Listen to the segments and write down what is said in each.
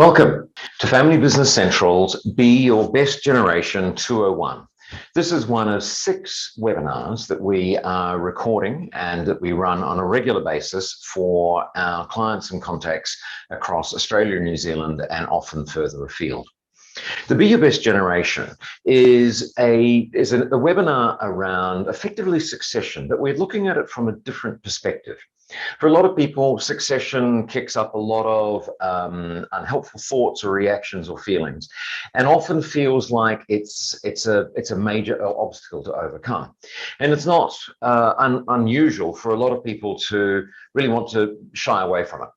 Welcome to Family Business Central's Be Your Best Generation 201. This is one of 6 webinars that we are recording and that we run on a regular basis for our clients and contacts across Australia and New Zealand and often further afield. The Be Your Best Generation is a webinar around effectively succession, but we're looking at it from a different perspective. For a lot of people, succession kicks up a lot of unhelpful thoughts or reactions or feelings, and often feels like it's a major obstacle to overcome. And it's not unusual for a lot of people to really want to shy away from it.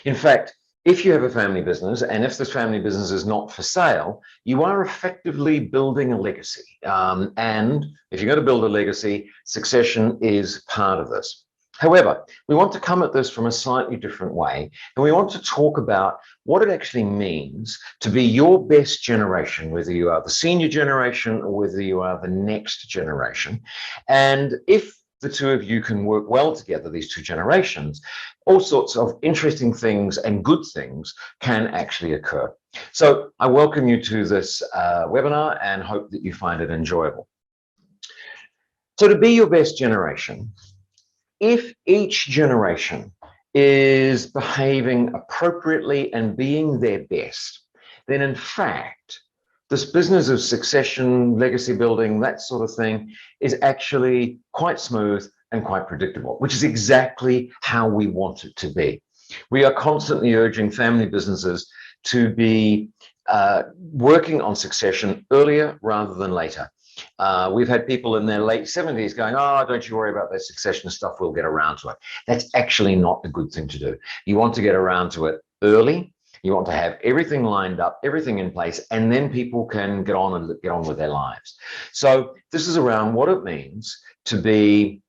In fact, if you have a family business, and if this family business is not for sale, you are effectively building a legacy. And if you're going to build a legacy, succession is part of this. However, we want to come at this from a slightly different way, and we want to talk about what it actually means to be your best generation, whether you are the senior generation or whether you are the next generation. And if the two of you can work well together, these two generations, all sorts of interesting things and good things can actually occur. So I welcome you to this webinar and hope that you find it enjoyable. So to be your best generation, if each generation is behaving appropriately and being their best, then in fact, this business of succession, legacy building, that sort of thing is actually quite smooth and quite predictable, which is exactly how we want it to be. We are constantly urging family businesses to be working on succession earlier rather than later. We've had people in their late 70s going, oh, don't you worry about that succession stuff, we'll get around to it. That's actually not a good thing to do. You want to get around to it early. You want to have everything lined up, everything in place, and then people can get on with their lives. So this is around what it means to be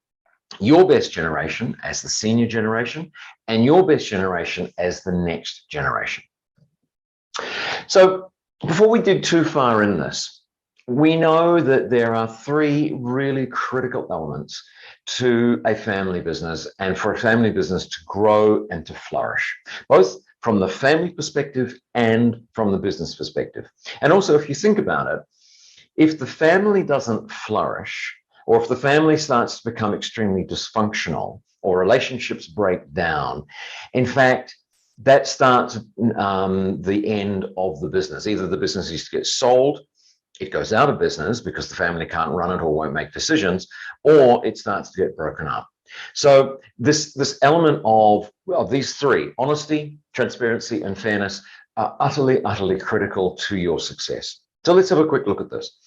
your best generation as the senior generation and your best generation as the next generation. So before we dig too far in this, we know that there are 3 really critical elements to a family business and for a family business to grow and to flourish, both from the family perspective and from the business perspective. And also, if you think about it, if the family doesn't flourish, or if the family starts to become extremely dysfunctional, or relationships break down, in fact, that starts the end of the business. Either the business is to get sold, it goes out of business because the family can't run it or won't make decisions, or it starts to get broken up. So this element of these 3, honesty, transparency, and fairness, are utterly critical to your success. So let's have a quick look at this.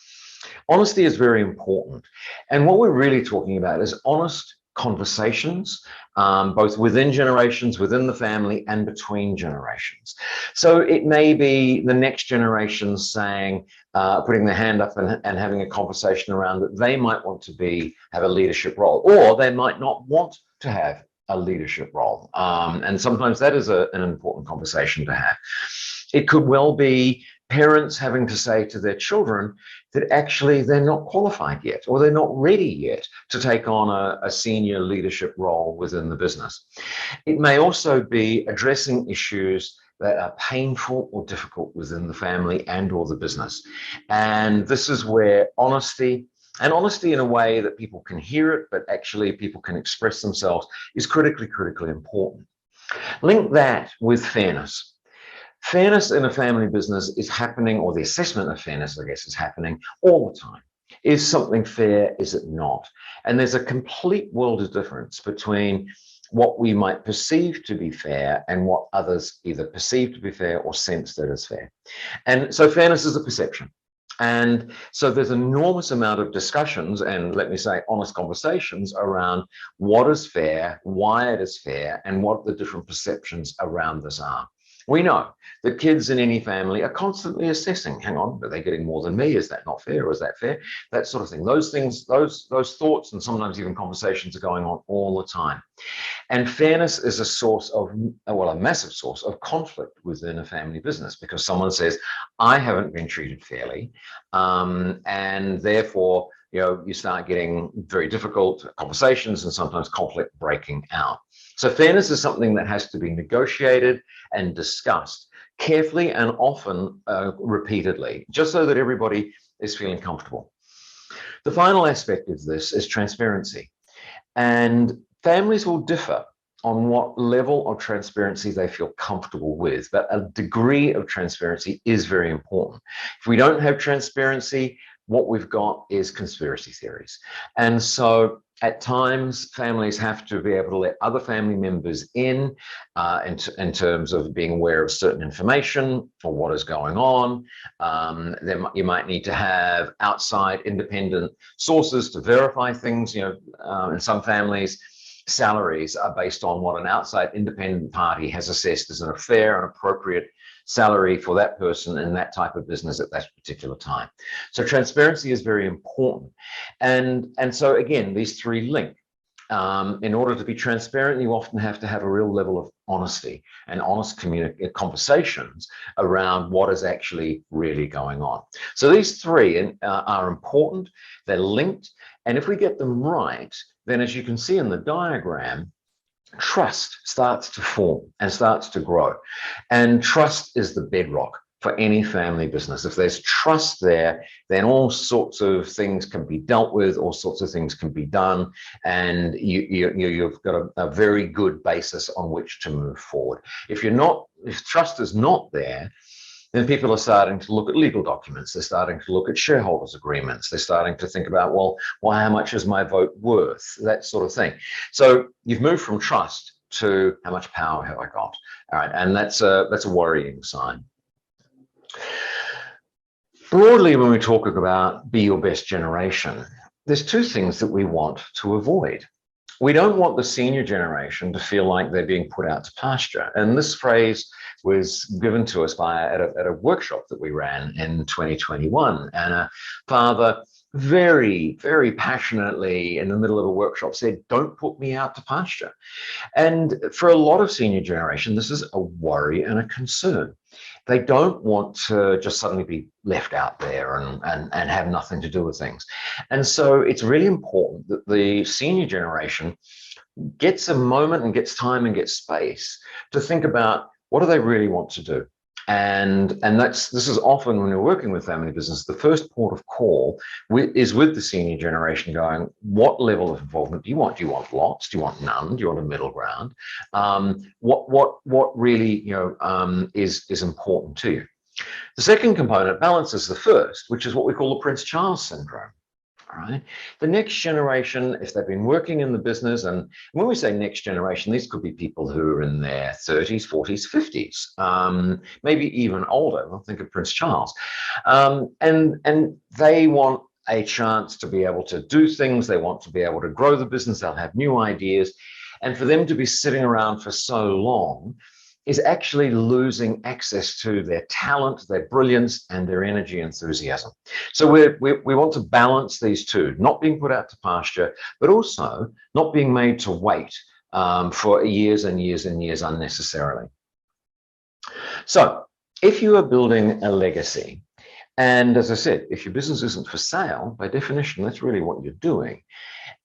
Honesty is very important. And what we're really talking about is honest conversations, both within generations, within the family, and between generations. So it may be the next generation saying, putting their hand up and having a conversation around that they might want to have a leadership role, or they might not want to have a leadership role. And sometimes that is an important conversation to have. It could well be parents having to say to their children that actually they're not qualified yet, or they're not ready yet to take on a senior leadership role within the business. It may also be addressing issues that are painful or difficult within the family and or the business. And this is where honesty in a way that people can hear it, but actually people can express themselves, is critically important. Link that with fairness. Fairness in a family business is happening, or the assessment of fairness, I guess, is happening all the time. Is something fair? Is it not? And there's a complete world of difference between what we might perceive to be fair and what others either perceive to be fair or sense that is fair. And so fairness is a perception. And so there's an enormous amount of discussions and, let me say, honest conversations around what is fair, why it is fair, and what the different perceptions around this are. We know that kids in any family are constantly assessing, hang on, are they getting more than me? Is that not fair? Or is that fair? That sort of thing. Those things, those thoughts and sometimes even conversations are going on all the time. And fairness is a source of, well, a massive source of conflict within a family business, because someone says, I haven't been treated fairly, and therefore, you start getting very difficult conversations and sometimes conflict breaking out. So fairness is something that has to be negotiated and discussed carefully and often repeatedly, just so that everybody is feeling comfortable. The final aspect of this is transparency. And families will differ on what level of transparency they feel comfortable with, but a degree of transparency is very important. If we don't have transparency, what we've got is conspiracy theories. And so at times, families have to be able to let other family members in terms of being aware of certain information or what is going on. You might need to have outside independent sources to verify things. In some families, salaries are based on what an outside independent party has assessed as a fair and appropriate salary for that person in that type of business at that particular time. So transparency is very important. And so again, these three link. In order to be transparent, you often have to have a real level of honesty and honest conversations around what is actually really going on. So these three are important, they're linked, and if we get them right, then as you can see in the diagram, trust starts to form and starts to grow. And trust is the bedrock for any family business. If there's trust there, then all sorts of things can be dealt with, all sorts of things can be done, and you've got a very good basis on which to move forward. If trust is not there, then people are starting to look at legal documents. They're starting to look at shareholders agreements. They're starting to think about, well, how much is my vote worth? That sort of thing. So you've moved from trust to how much power have I got? All right, and that's a worrying sign. Broadly, when we talk about be your best generation, there's two things that we want to avoid. We don't want the senior generation to feel like they're being put out to pasture. And this phrase was given to us at a workshop that we ran in 2021. And a father very, very passionately in the middle of a workshop said, "Don't put me out to pasture." And for a lot of senior generation, this is a worry and a concern. They don't want to just suddenly be left out there and have nothing to do with things. And so it's really important that the senior generation gets a moment and gets time and gets space to think about what do they really want to do. And this is often when you're working with family business, the first port of call is with the senior generation going, what level of involvement do you want? Do you want lots? Do you want none? Do you want a middle ground? What really is important to you? The second component balances the first, which is what we call the Prince Charles syndrome. All right. The next generation, if they've been working in the business, and when we say next generation, these could be people who are in their 30s, 40s, 50s, maybe even older. I'll think of Prince Charles. And they want a chance to be able to do things. They want to be able to grow the business. They'll have new ideas. And for them to be sitting around for so long is actually losing access to their talent, their brilliance, and their energy and enthusiasm. So we want to balance these two, not being put out to pasture, but also not being made to wait for years and years and years unnecessarily. So if you are building a legacy, and as I said, if your business isn't for sale, by definition, that's really what you're doing.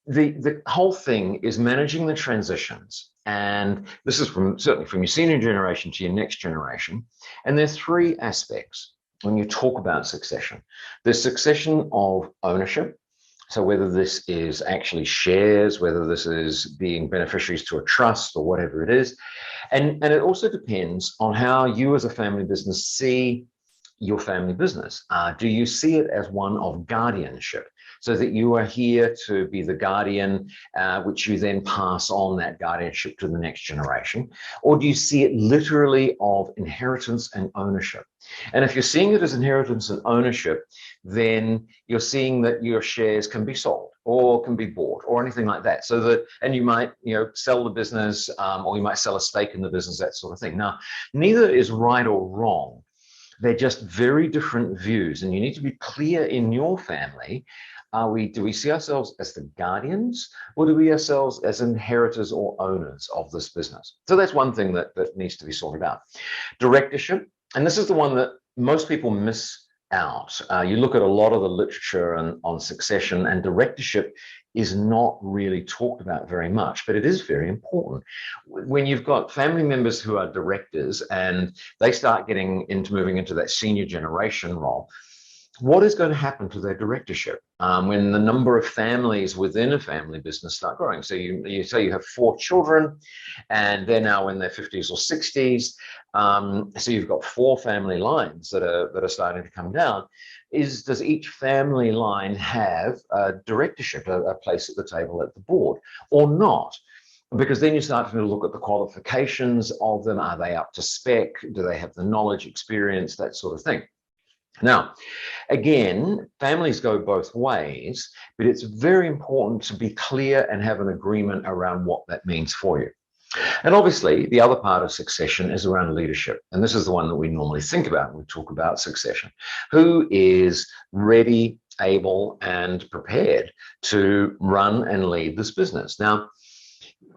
The whole thing is managing the transitions. And this is certainly from your senior generation to your next generation. And there's three aspects when you talk about succession. There's succession of ownership. So whether this is actually shares, whether this is being beneficiaries to a trust or whatever it is. And it also depends on how you as a family business see your family business. Do you see it as one of guardianship? So that you are here to be the guardian, which you then pass on that guardianship to the next generation? Or do you see it literally of inheritance and ownership? And if you're seeing it as inheritance and ownership, then you're seeing that your shares can be sold or can be bought or anything like that. So that, and you might, sell the business or you might sell a stake in the business, that sort of thing. Now, neither is right or wrong. They're just very different views, and you need to be clear in your family. Do we see ourselves as the guardians, or do we see ourselves as inheritors or owners of this business? So that's one thing that needs to be sorted out. Directorship, and this is the one that most people miss out. You look at a lot of the literature on succession, and directorship is not really talked about very much, but it is very important. When you've got family members who are directors and they start moving into that senior generation role, what is going to happen to their directorship when the number of families within a family business start growing? So you say you have 4 children and they're now in their 50s or 60s. So you've got 4 family lines that are starting to come down. Does each family line have a directorship, a place at the table at the board, or not? Because then you start to look at the qualifications of them. Are they up to spec? Do they have the knowledge, experience, that sort of thing? Now, again, families go both ways, but it's very important to be clear and have an agreement around what that means for you. And obviously, the other part of succession is around leadership. And this is the one that we normally think about when we talk about succession. Who is ready, able, and prepared to run and lead this business? Now,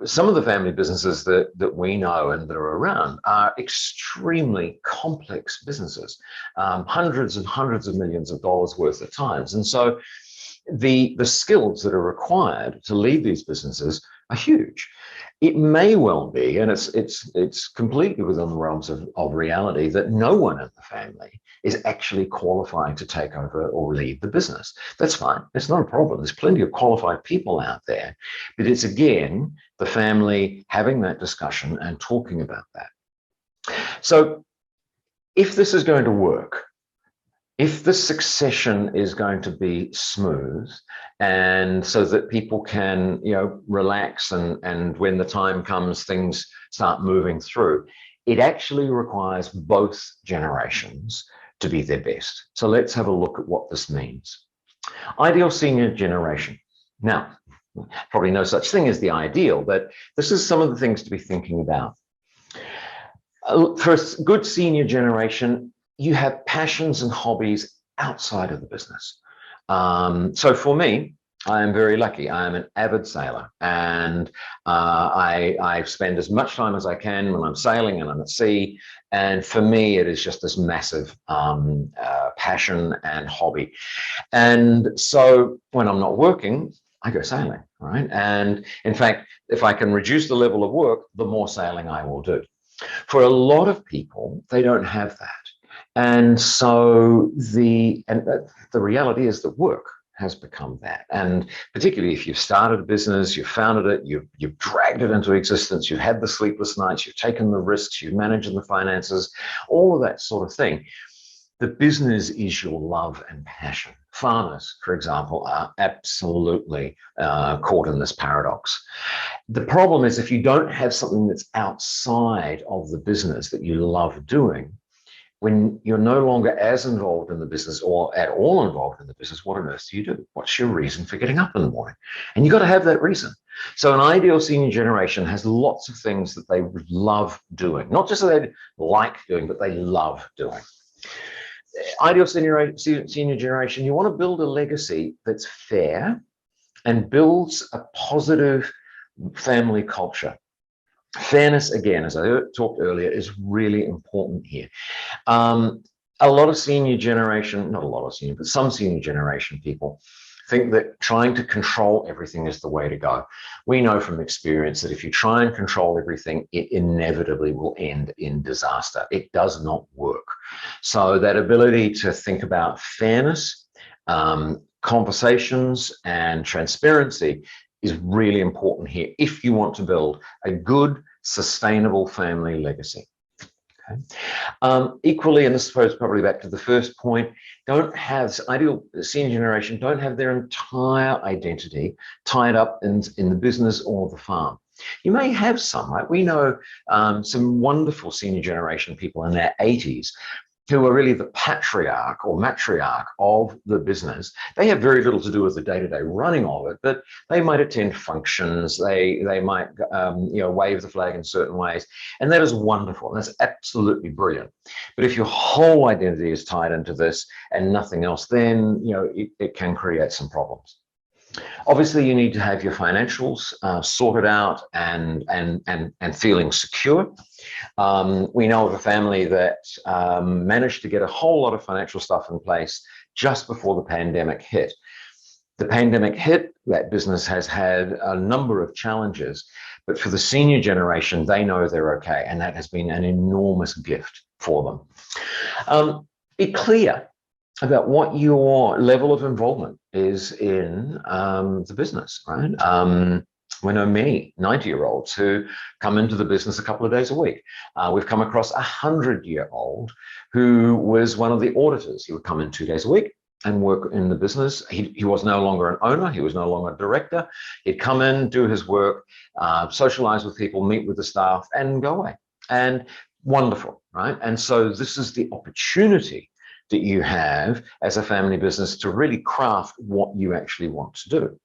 some of the family businesses that we know and that are around are extremely complex businesses, hundreds and hundreds of millions of dollars worth of times. And so the skills that are required to lead these businesses are huge. It may well be, and it's completely within the realms of reality, that no one in the family is actually qualified to take over or lead the business. That's fine. It's not a problem. There's plenty of qualified people out there. But it's, again, the family having that discussion and talking about that. So if this is going to work, if the succession is going to be smooth, and so that people can, relax and when the time comes, things start moving through, it actually requires both generations to be their best. So let's have a look at what this means. Ideal senior generation. Now, probably no such thing as the ideal, but this is some of the things to be thinking about. For a good senior generation, you have passions and hobbies outside of the business. So for me, I am very lucky. I am an avid sailor, and I spend as much time as I can when I'm sailing and I'm at sea. And for me, it is just this massive passion and hobby. And so when I'm not working, I go sailing, right? And in fact, if I can reduce the level of work, the more sailing I will do. For a lot of people, they don't have that. And so the reality is that work has become that. And particularly if you've started a business, you've founded it, you've dragged it into existence, you've had the sleepless nights, you've taken the risks, you've managed the finances, all of that sort of thing. The business is your love and passion. Farmers, for example, are absolutely caught in this paradox. The problem is if you don't have something that's outside of the business that you love doing, when you're no longer as involved in the business or at all involved in the business, what on earth do you do? What's your reason for getting up in the morning? And you've got to have that reason. So an ideal senior generation has lots of things that they love doing, not just that they like doing, but they love doing. Ideal senior generation, you want to build a legacy that's fair and builds a positive family culture. Fairness, again, as I talked earlier, is really important here. A lot of senior generation, not a lot of senior, but some senior generation people think that trying to control everything is the way to go. We know from experience that if you try and control everything, it inevitably will end in disaster. It does not work. So that ability to think about fairness, conversations, and transparency is really important here if you want to build a good, sustainable family legacy. Okay. Equally, and this goes probably back to the first point, ideal senior generation don't have their entire identity tied up in the business or the farm. You may have some, right? We know some wonderful senior generation people in their 80s who are really the patriarch or matriarch of the business. They have very little to do with the day-to-day running of it, but they might attend functions, they might wave the flag in certain ways, and that is wonderful. That's absolutely brilliant. But if your whole identity is tied into this and nothing else, then it can create some problems. Obviously, you need to have your financials sorted out and feeling secure. We know of a family that managed to get a whole lot of financial stuff in place just before the pandemic hit. The pandemic hit, that business has had a number of challenges, but for the senior generation, they know they're okay, and that has been an enormous gift for them. Be clear about what your level of involvement is in the business, right? We know many 90-year-olds who come into the business a couple of days a week. We've come across a 100-year-old who was one of the auditors. He would come in 2 days a week and work in the business. He was no longer an owner. He was no longer a director. He'd come in, do his work, socialize with people, meet with the staff, and go away. And wonderful, right? And so this is the opportunity that you have as a family business to really craft what you actually want to do.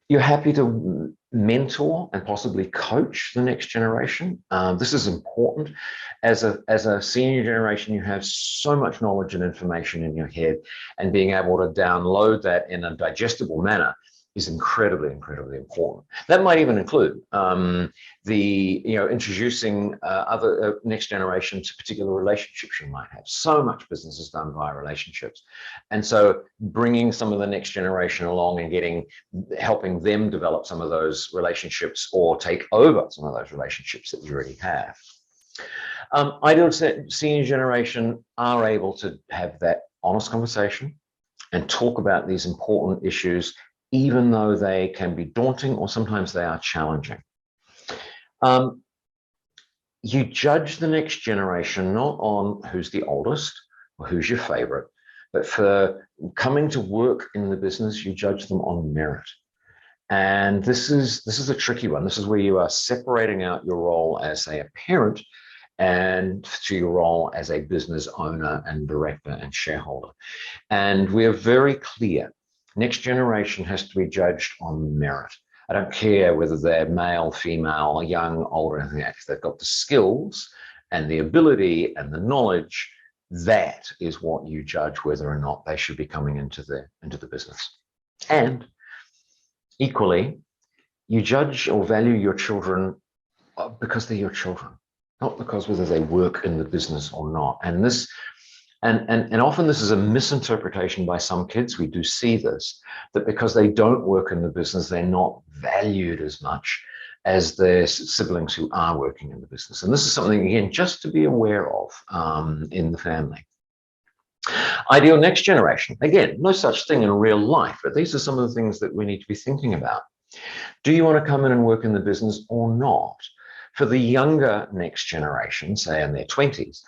You're happy to mentor and possibly coach the next generation. This is important. As a senior generation, you have so much knowledge and information in your head, and being able to download that in a digestible manner is incredibly, incredibly important. That might even include introducing other next generation to particular relationships you might have. So much business is done via relationships, and so bringing some of the next generation along and helping them develop some of those relationships or take over some of those relationships that you already have. Ideal senior generation are able to have that honest conversation and talk about these important issues, even though they can be daunting or sometimes they are challenging. You judge the next generation not on who's the oldest or who's your favorite, but for coming to work in the business, you judge them on merit. And this is a tricky one. This is where you are separating out your role as, say, a parent and to your role as a business owner and director and shareholder. And we are very clear. Next generation has to be judged on merit. I don't care whether they're male, female, young, old, or anything else. They've got the skills and the ability and the knowledge. That is what you judge whether or not they should be coming into the business. And equally, you judge or value your children because they're your children, not because whether they work in the business or not. And this. And often this is a misinterpretation by some kids. We do see this, that because they don't work in the business, they're not valued as much as their siblings who are working in the business. And this is something, again, just to be aware of in the family. Ideal next generation. Again, no such thing in real life, but these are some of the things that we need to be thinking about. Do you want to come in and work in the business or not? For the younger next generation, say in their 20s,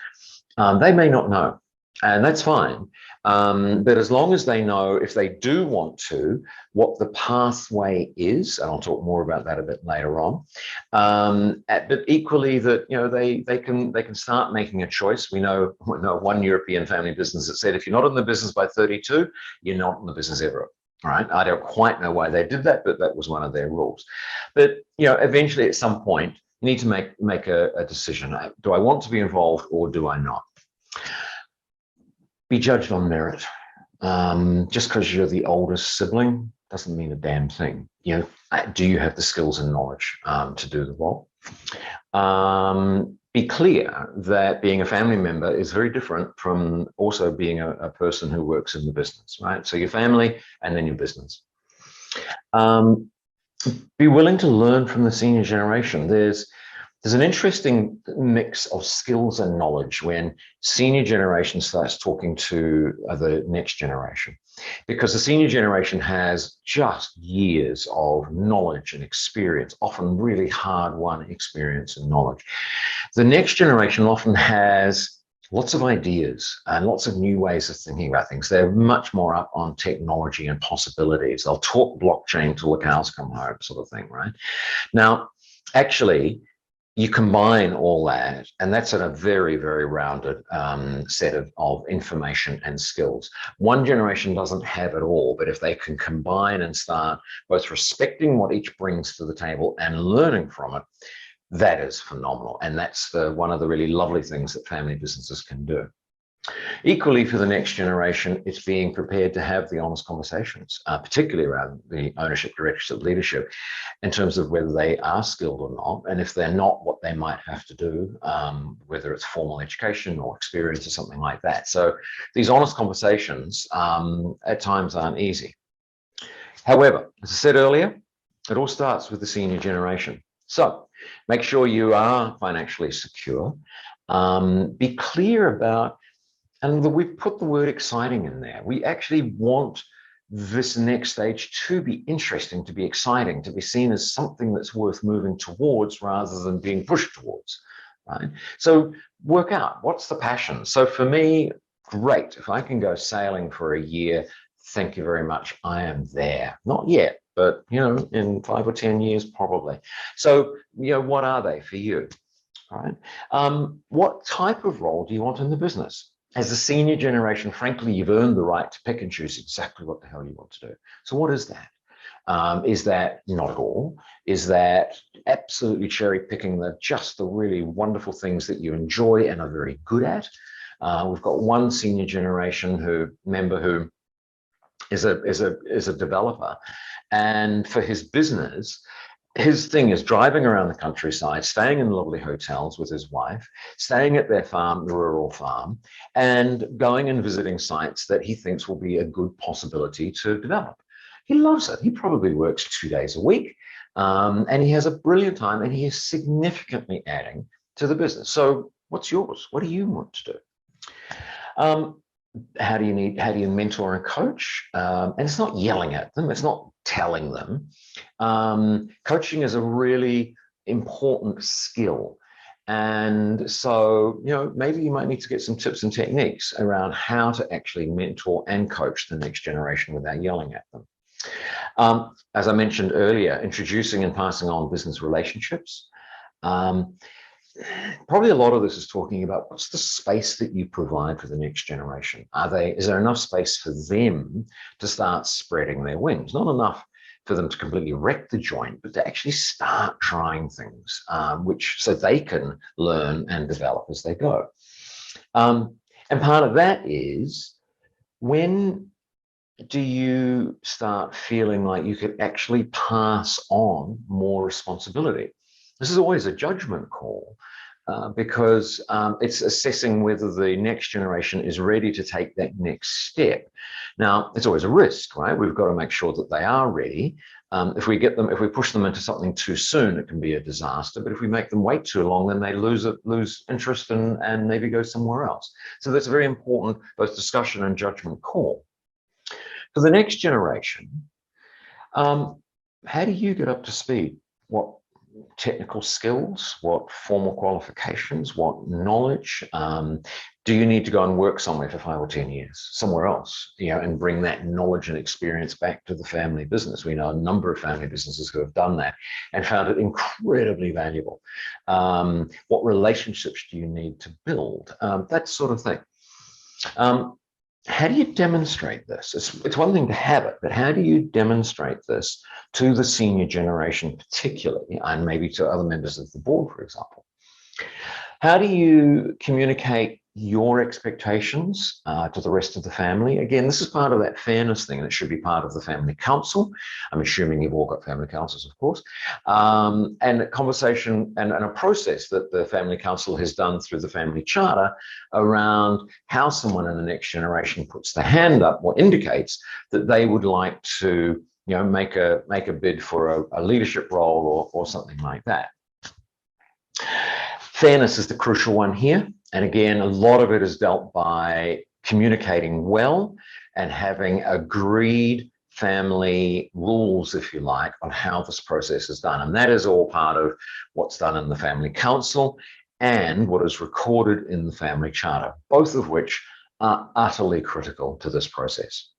they may not know. And that's fine. But as long as they know, if they do want to, what the pathway is, and I'll talk more about that a bit later on. But equally that, they can start making a choice. We know one European family business that said, if you're not in the business by 32, you're not in the business ever. All right. I don't quite know why they did that, but that was one of their rules. But, eventually at some point, you need to make a decision. Do I want to be involved or do I not? Be judged on merit. Just because you're the oldest sibling doesn't mean a damn thing. Do you have the skills and knowledge to do the role? Be clear that being a family member is very different from also being a person who works in the business, right? So your family and then your business. Be willing to learn from the senior generation. There's an interesting mix of skills and knowledge when senior generation starts talking to the next generation, because the senior generation has just years of knowledge and experience, often really hard-won experience and knowledge. The next generation often has lots of ideas and lots of new ways of thinking about things. They're much more up on technology and possibilities. They'll talk blockchain till the cows come home, sort of thing, right? Now, actually, you combine all that, and that's a very, very rounded set of information and skills. One generation doesn't have it all, but if they can combine and start both respecting what each brings to the table and learning from it, that is phenomenal. And that's one of the really lovely things that family businesses can do. Equally, for the next generation, it's being prepared to have the honest conversations, particularly around the ownership, directorship, leadership, in terms of whether they are skilled or not, and if they're not, what they might have to do, whether it's formal education or experience or something like that. So these honest conversations at times aren't easy. However, as I said earlier, it all starts with the senior generation. So make sure you are financially secure. Be clear about, and we've put the word exciting in there. We actually want this next stage to be interesting, to be exciting, to be seen as something that's worth moving towards rather than being pushed towards, right? So work out, what's the passion? So for me, great. If I can go sailing for a year, thank you very much. I am there. Not yet, but in 5 or 10 years, probably. So, what are they for you? All right. What type of role do you want in the business? As a senior generation, frankly, you've earned the right to pick and choose exactly what the hell you want to do. So what is that? Is that not at all? Is that absolutely cherry picking just the really wonderful things that you enjoy and are very good at? We've got one senior generation member who is a developer, and for his business, his thing is driving around the countryside, staying in lovely hotels with his wife, staying at their farm, the rural farm, and going and visiting sites that he thinks will be a good possibility to develop. He loves it. He probably works 2 days a week, and he has a brilliant time, and he is significantly adding to the business. So what's yours? What do you want to do? How do you mentor and coach? And it's not yelling at them. It's not telling them. Coaching is a really important skill. And so, maybe you might need to get some tips and techniques around how to actually mentor and coach the next generation without yelling at them. As I mentioned earlier, introducing and passing on business relationships. Probably a lot of this is talking about what's the space that you provide for the next generation. Is there enough space for them to start spreading their wings? Not enough for them to completely wreck the joint, but to actually start trying things, so they can learn and develop as they go. And part of that is, when do you start feeling like you could actually pass on more responsibility? This is always a judgment call, because it's assessing whether the next generation is ready to take that next step. Now, it's always a risk, right? We've got to make sure that they are ready. If we push them into something too soon, it can be a disaster. But if we make them wait too long, then they lose interest and maybe go somewhere else. So that's a very important both discussion and judgment call. For the next generation, how do you get up to speed? What technical skills, what formal qualifications, what knowledge? Do you need to go and work somewhere for 5 or 10 years, somewhere else, and bring that knowledge and experience back to the family business? We know a number of family businesses who have done that and found it incredibly valuable. What relationships do you need to build? That sort of thing. How do you demonstrate this? It's one thing to have it, but how do you demonstrate this to the senior generation particularly, and maybe to other members of the board, for example? How do you communicate your expectations to the rest of the family? Again, this is part of that fairness thing that should be part of the family council. I'm assuming you've all got family councils, of course, and a conversation and a process that the family council has done through the family charter around how someone in the next generation puts the hand up or indicates that they would like to, make a bid for a leadership role or something like that. Fairness is the crucial one here. And again, a lot of it is dealt by communicating well and having agreed family rules, if you like, on how this process is done. And that is all part of what's done in the family council and what is recorded in the family charter, both of which are utterly critical to this process.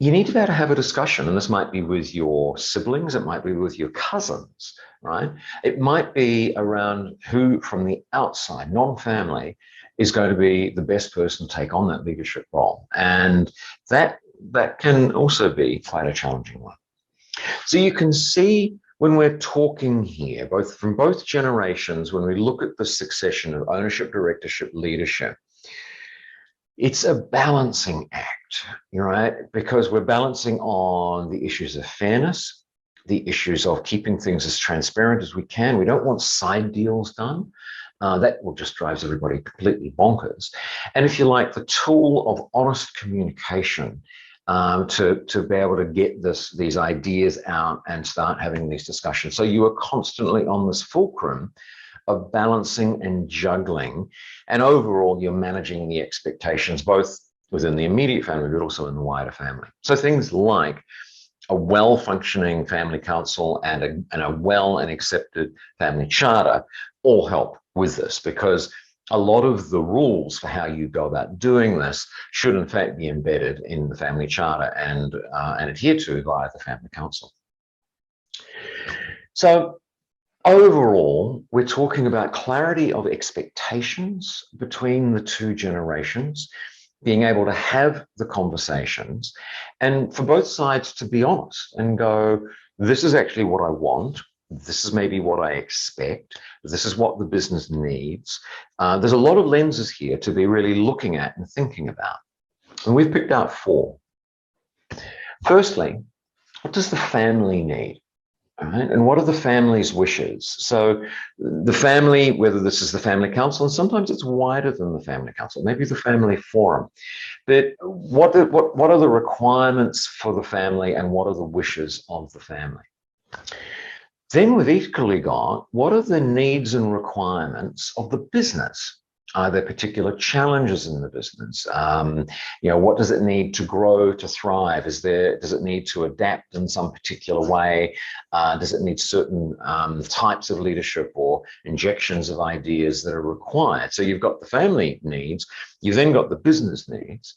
You need to be able to have a discussion, and this might be with your siblings, it might be with your cousins, right? It might be around who from the outside, non-family, is going to be the best person to take on that leadership role. And that can also be quite a challenging one. So you can see when we're talking here, both from both generations, when we look at the succession of ownership, directorship, leadership, it's a balancing act, right? Because we're balancing on the issues of fairness, the issues of keeping things as transparent as we can. We don't want side deals done. That will just drives everybody completely bonkers. And if you like, the tool of honest communication to be able to get these ideas out and start having these discussions. So you are constantly on this fulcrum of balancing and juggling, and overall you're managing the expectations both within the immediate family but also in the wider family. So things like a well-functioning family council and a well and accepted family charter all help with this, because a lot of the rules for how you go about doing this should in fact be embedded in the family charter and adhered to via the family council. So overall, we're talking about clarity of expectations between the two generations, being able to have the conversations, and for both sides to be honest and go, this is actually what I want. This is maybe what I expect. This is what the business needs. There's a lot of lenses here to be really looking at and thinking about. And we've picked out 4. Firstly, what does the family need? All right, and what are the family's wishes? So the family, whether this is the family council, and sometimes it's wider than the family council, maybe the family forum, but what are the requirements for the family and what are the wishes of the family? Then we've equally got, what are the needs and requirements of the business? Are there particular challenges in the business? What does it need to grow, to thrive? Does it need to adapt in some particular way? Does it need certain types of leadership or injections of ideas that are required? So you've got the family needs, you've then got the business needs.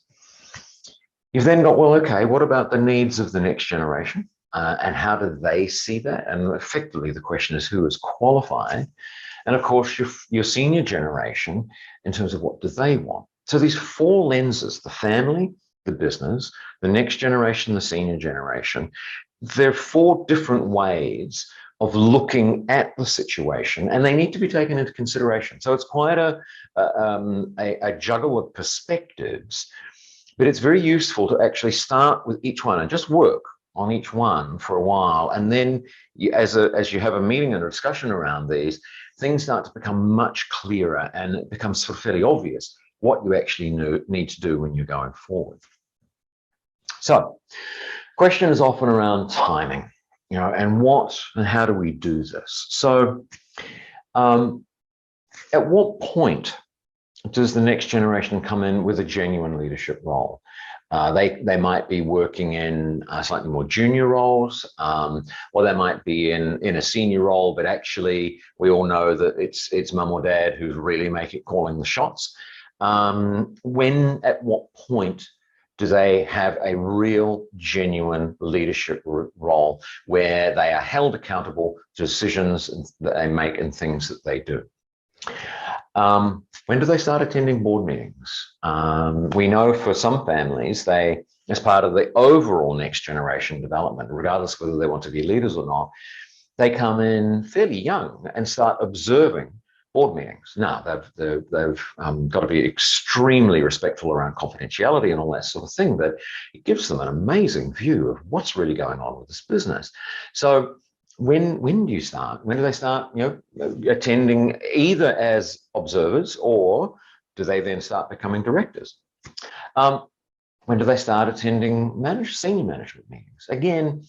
You've then got, well, okay, what about the needs of the next generation? And how do they see that? And effectively, the question is, who is qualified? And of course, your senior generation, in terms of what do they want? So these 4 lenses, the family, the business, the next generation, the senior generation, they're 4 different ways of looking at the situation, and they need to be taken into consideration. So it's quite a juggle of perspectives, but it's very useful to actually start with each one and just work on each one for a while. And then as you have a meeting and a discussion around these, things start to become much clearer and it becomes sort of fairly obvious what you actually need to do when you're going forward. So question is often around timing, and how do we do this? So at what point does the next generation come in with a genuine leadership role? They might be working in slightly more junior roles, or they might be in a senior role, but actually we all know that it's mum or dad who's really calling the shots. At what point do they have a real, genuine leadership role where they are held accountable to decisions that they make and things that they do? When do they start attending board meetings? We know for some families, as part of the overall next generation development, regardless whether they want to be leaders or not, they come in fairly young and start observing board meetings. Now, they've got to be extremely respectful around confidentiality and all that sort of thing, but it gives them an amazing view of what's really going on with this business. So when do you start? When do they start, attending either as observers, or do they then start becoming directors? When do they start attending senior management meetings? Again,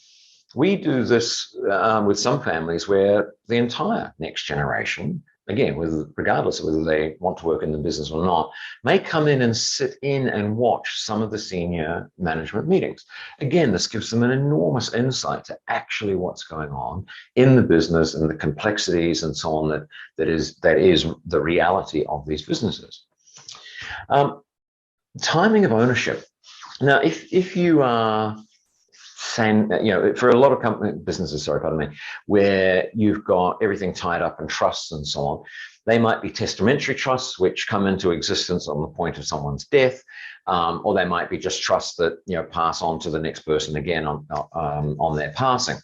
we do this with some families where the entire next generation, again, regardless of whether they want to work in the business or not, may come in and sit in and watch some of the senior management meetings. Again, this gives them an enormous insight to actually what's going on in the business and the complexities and so on that is the reality of these businesses. Timing of ownership. Now, if you are saying, for a lot of businesses, where you've got everything tied up in trusts and so on, they might be testamentary trusts which come into existence on the point of someone's death, or they might be just trusts that pass on to the next person again on their passing.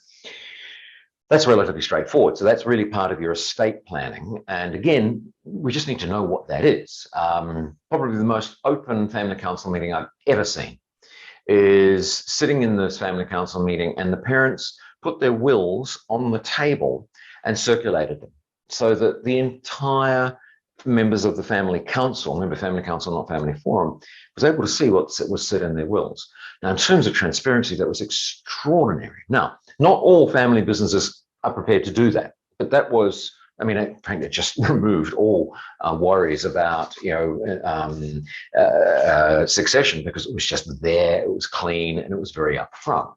That's relatively straightforward. So that's really part of your estate planning. And again, we just need to know what that is. Probably the most open family council meeting I've ever seen is sitting in this family council meeting, and the parents put their wills on the table and circulated them so that the entire members of the family council, remember family council, not family forum, was able to see what was said in their wills. Now, in terms of transparency, that was extraordinary. Now, not all family businesses are prepared to do that, but that was, I mean, I think it just removed all worries about, succession, because it was just there, it was clean, and it was very upfront.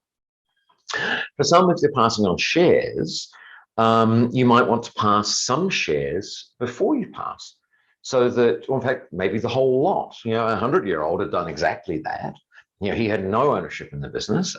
For some, if they're passing on shares, you might want to pass some shares before you pass, so that, well, in fact, maybe the whole lot. A 100-year-old had done exactly that. He had no ownership in the business,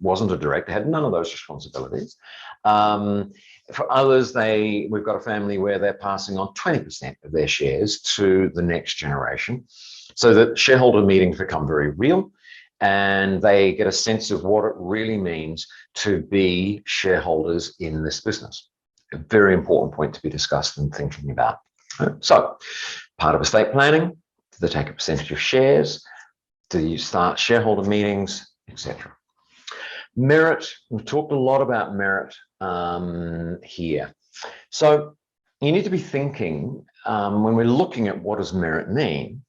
wasn't a director, had none of those responsibilities. For others, we've got a family where they're passing on 20% of their shares to the next generation, so that shareholder meetings become very real, and they get a sense of what it really means to be shareholders in this business. A very important point to be discussed and thinking about. So, part of estate planning, do they take a percentage of shares? Do you start shareholder meetings, etc.? Merit, we've talked a lot about merit here. So you need to be thinking, when we're looking at what does merit mean,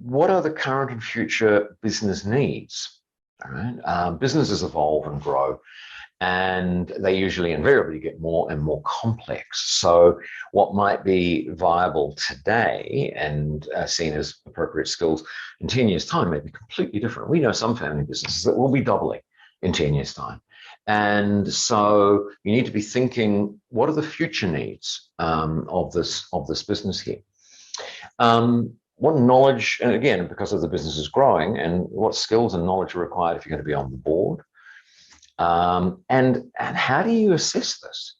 what are the current and future business needs? All right? Businesses evolve and grow, and they usually invariably get more and more complex. So what might be viable today and seen as appropriate skills in 10 years' time may be completely different. We know some family businesses that will be doubling in 10 years' time. And so you need to be thinking, what are the future needs of this business here? What knowledge, and again, because of the business is growing, and what skills and knowledge are required if you're going to be on the board? And how do you assess this?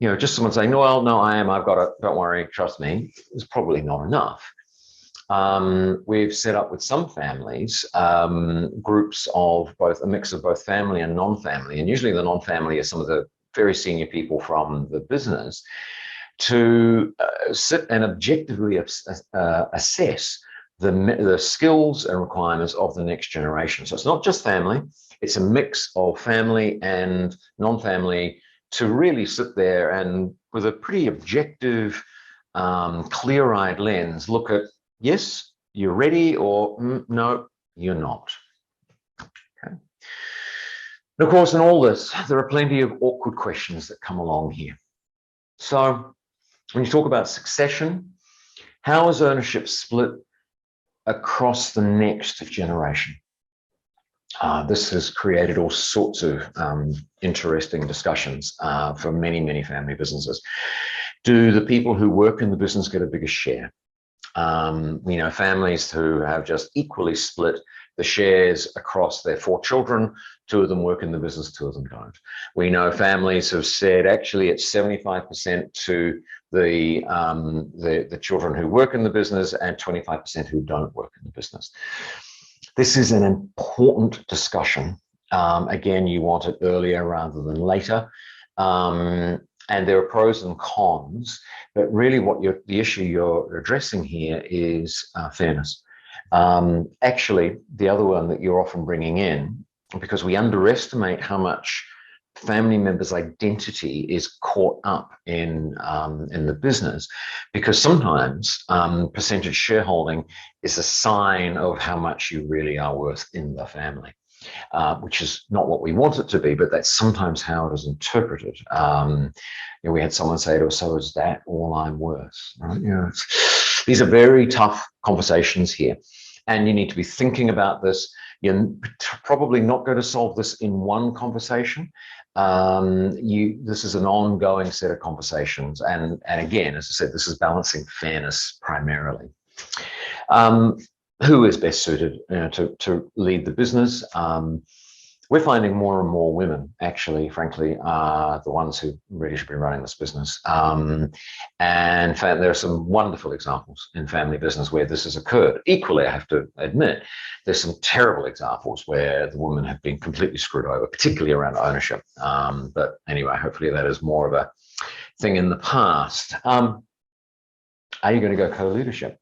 Just someone saying, well, no, I've got it, don't worry, trust me, is probably not enough. We've set up with some families groups of both, a mix of both family and non-family, and usually the non-family are some of the very senior people from the business, to sit and objectively assess the skills and requirements of the next generation. So it's not just family, it's a mix of family and non-family, to really sit there and, with a pretty objective, clear-eyed lens, look at, yes, you're ready, or no, you're not. Okay. And of course, in all this, there are plenty of awkward questions that come along here. So when you talk about succession, how is ownership split across the next generation? This has created all sorts of interesting discussions for many, many family businesses. Do the people who work in the business get a bigger share? Families who have just equally split the shares across their 4 children, 2 of them work in the business, 2 of them don't. We know families have said, actually, it's 75% to the children who work in the business and 25% who don't work in the business. This is an important discussion. Again, you want it earlier rather than later. And there are pros and cons, but really the issue you're addressing here is fairness. Actually, the other one that you're often bringing in, because we underestimate how much family members' identity is caught up in the business, because sometimes percentage shareholding is a sign of how much you really are worth in the family, which is not what we want it to be, but that's sometimes how it is interpreted. We had someone say to us, so is that all I'm worth? Right? These are very tough conversations here, and you need to be thinking about this. You're probably not going to solve this in one conversation. This is an ongoing set of conversations, and again, as I said, this is balancing fairness primarily. Who is best suited to lead the business? we're finding more and more women, actually, frankly, are the ones who really should be running this business. And there are some wonderful examples in family business where this has occurred. Equally, I have to admit, there's some terrible examples where the women have been completely screwed over, particularly around ownership. But anyway, hopefully that is more of a thing in the past. Are you going to go co-leadership?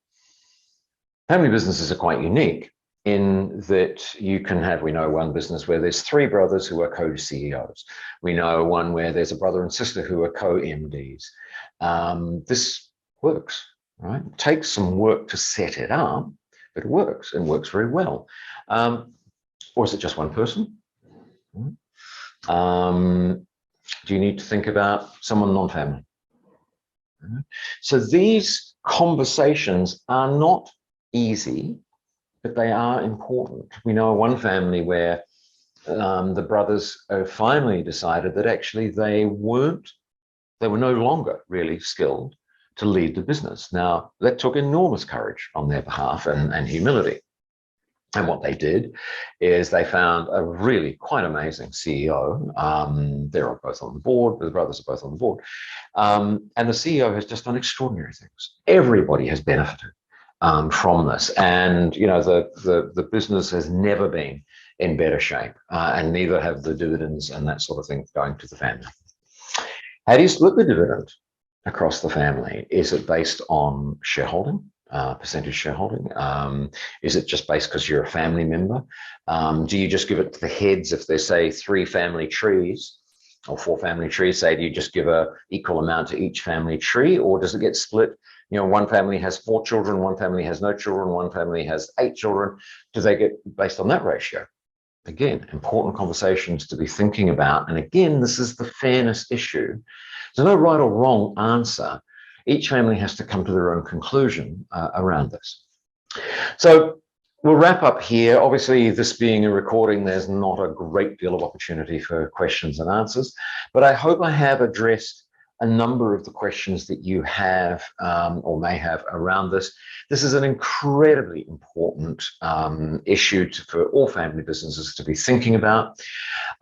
Family businesses are quite unique in that you can have, we know one business where there's 3 brothers who are co-CEOs. We know one where there's a brother and sister who are co-MDs. This works, right? It takes some work to set it up, but it works and works very well. Or is it just one person? Do you need to think about someone non-family? So these conversations are not easy, but they are important. We know one family where the brothers finally decided that actually they were no longer really skilled to lead the business. Now, that took enormous courage on their behalf and humility. And what they did is they found a really quite amazing CEO. They're both on the board, the brothers are both on the board. And the CEO has just done extraordinary things. Everybody has benefited from this. And, you know, the business has never been in better shape, and neither have the dividends and that sort of thing going to the family. How do you split the dividend across the family? Is it based on shareholding? Percentage shareholding? Is it just based because you're a family member? Do you just give it to the heads if there's, say, 3 family trees or 4 family trees? Say, do you just give an equal amount to each family tree, or does it get split? You know, one family has 4 children, one family has no children, one family has 8 children. Do they get based on that ratio? Again, important conversations to be thinking about. And again, this is the fairness issue. There's no right or wrong answer. Each family has to come to their own conclusion around this. So we'll wrap up here. Obviously, this being a recording, there's not a great deal of opportunity for questions and answers, but I hope I have addressed a number of the questions that you have or may have around this. This is an incredibly important issue for all family businesses to be thinking about.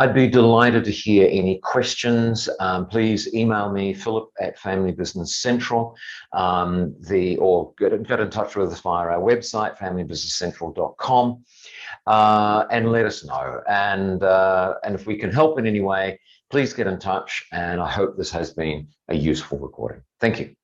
I'd be delighted to hear any questions. Please email me, philip@FamilyBusinessCentral, or get in touch with us via our website, familybusinesscentral.com, and let us know. And if we can help in any way, please get in touch, and I hope this has been a useful recording. Thank you.